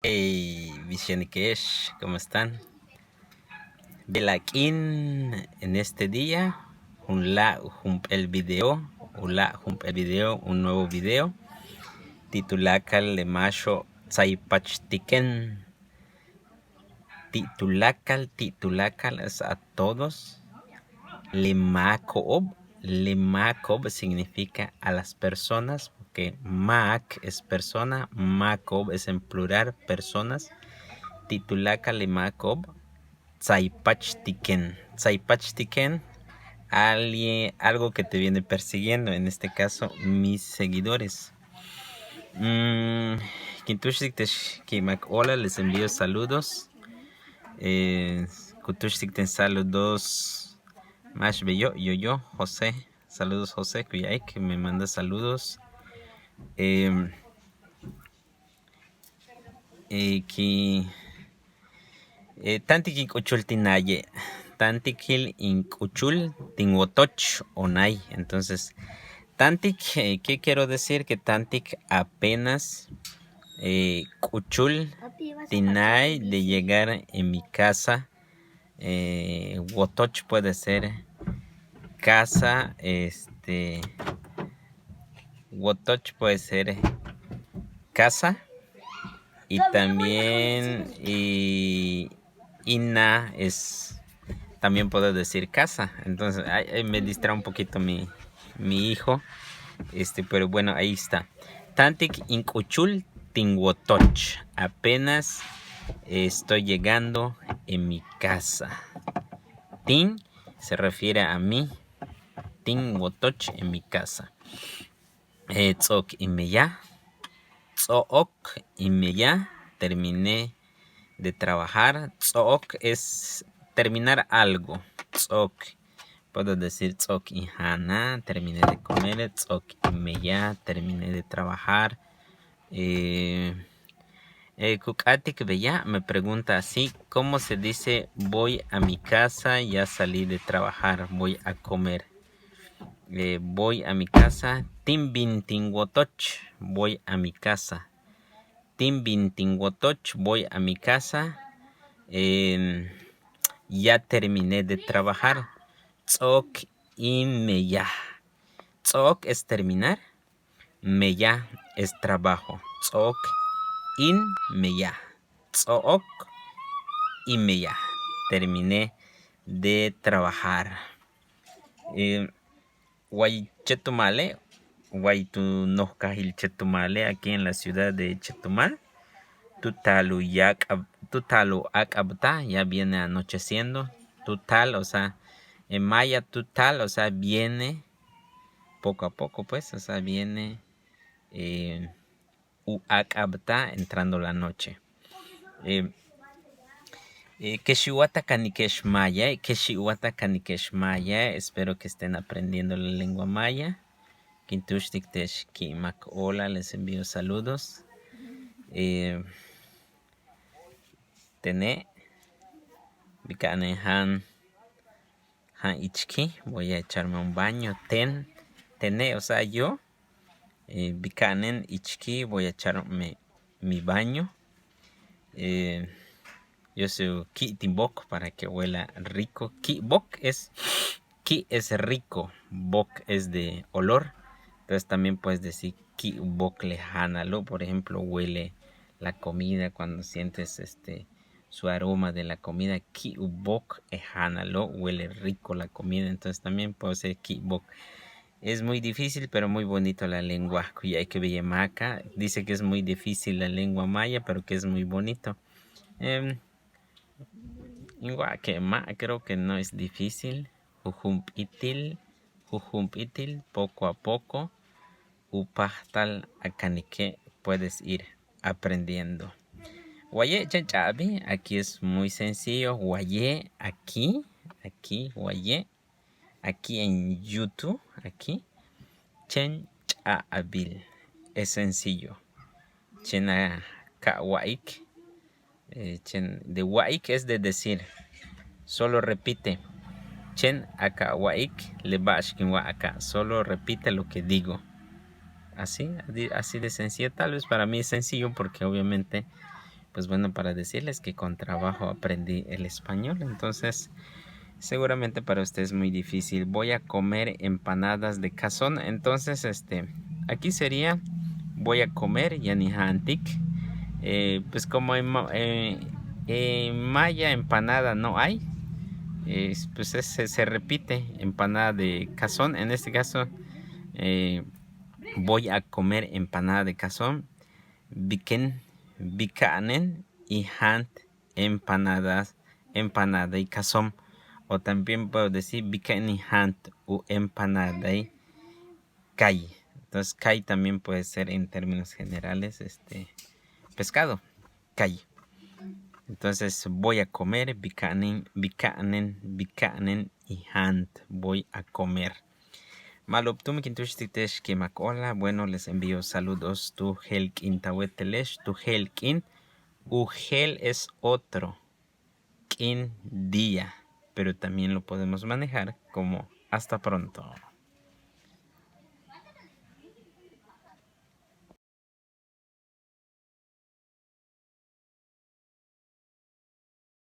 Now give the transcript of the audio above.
Hey, Vishenikesh, ¿cómo están? Belakin en este día, el video, un nuevo video, titulakal le macho Tsaipachtiken. Titulakal es a todos. Lemakob significa a las personas, porque Mak es persona, Makob es en plural, personas. Titulakal lemakob. Tsaipachtiken. Tsaipachtiken, algo que te viene persiguiendo, en este caso, mis seguidores. Hola, les envío saludos. Kutushtikten saludos. Más bello, yo, José. Saludos, José, que me manda saludos. Tantik inkuchul tinaye, tantikil inkuchul tinwotoch onay. Entonces, tantik, ¿qué quiero decir? Que tantik apenas kuchul tinay, de llegar en mi casa. Wotoch puede ser casa, wotoch puede ser casa. Y también Ina es, también puedo decir casa. Entonces me distrae un poquito mi hijo. Pero bueno, ahí está. Tantik inkuchul tinwotoch. Apenas estoy llegando en mi casa. Tin se refiere a mí. Tinwotoch, en mi casa. Tzok imeya. Tzok imeya. Terminé de trabajar. Tzok es terminar algo. Tzok, puedo decir tzok ihana, terminé de comer. Tzok imeya, terminé de trabajar. Kukatik Bella me pregunta así: ¿cómo se dice voy a mi casa, ya salí de trabajar, voy a comer? Voy a mi casa. Timbin tinwotoch, voy a mi casa. Timbin tinwotoch, voy a mi casa. Ya terminé de trabajar. Tzok imeya. Tzok es terminar. Meya es trabajo. Tzok inmeya. Tzok imeya. Terminé de trabajar. Chetumale, Guaytunojcajil Chetumale, aquí en la ciudad de Chetumal. Tutalu akabta, ya viene anocheciendo. Tutal, o sea, en maya tutal, o sea, viene poco a poco, pues, o sea, viene akabta, entrando la noche. Keshiwata Kanikesh Maya, Keshiwata Kanikesh Maya, espero que estén aprendiendo la lengua maya. Kintushtiktesh Kimak, hola, les envío saludos. Tené, Bikane Han Ichki, voy a echarme un baño. Tené, o sea, yo. Bikanen Ichki, voy a echarme mi baño. Yo soy Ki Timbok, para que huela rico. Ki es rico, bok es de olor. Entonces también puedes decir Ki bok lejanalo. Por ejemplo, huele la comida cuando sientes su aroma de la comida. Ki bok lejanalo, huele rico la comida. Entonces también puedo decir Ki bok. Es muy difícil, pero muy bonito la lengua. Kuyay que Maca dice que es muy difícil la lengua maya, pero que es muy bonito. Igual que creo que no es difícil. Jujumpitil, poco a poco. Upahtal akanique, puedes ir aprendiendo. Guaye chanchabi, aquí es muy sencillo. Guaye, aquí, guaye. Aquí en YouTube, aquí. Chenchabil, es sencillo. Chena kawaik. De waik es de decir. Solo repite. Chen aka waik le bashkin wa acá. Solo repite lo que digo. Así de sencillo. Tal vez para mí es sencillo porque obviamente pues bueno, para decirles que con trabajo aprendí el español. Entonces, seguramente para usted es muy difícil. Voy a comer empanadas de cazón. Entonces, aquí sería voy a comer yani hantik. Pues como en maya empanada no hay, pues se repite empanada de cazón. En este caso, voy a comer empanada de cazón. Biken, bikanen y hand empanadas, empanada y cazón. O también puedo decir biken y hand u empanada y kai. Entonces kai también puede ser en términos generales pescado, kai. Entonces voy a comer bikanen, bikanen, bikanen y hand. Voy a comer. Maloptum kintuchtitesh hola, bueno, les envío saludos. Tu helkin tawetelesh, tu helkin. Ugel es otro. Kin día. Pero también lo podemos manejar como hasta pronto.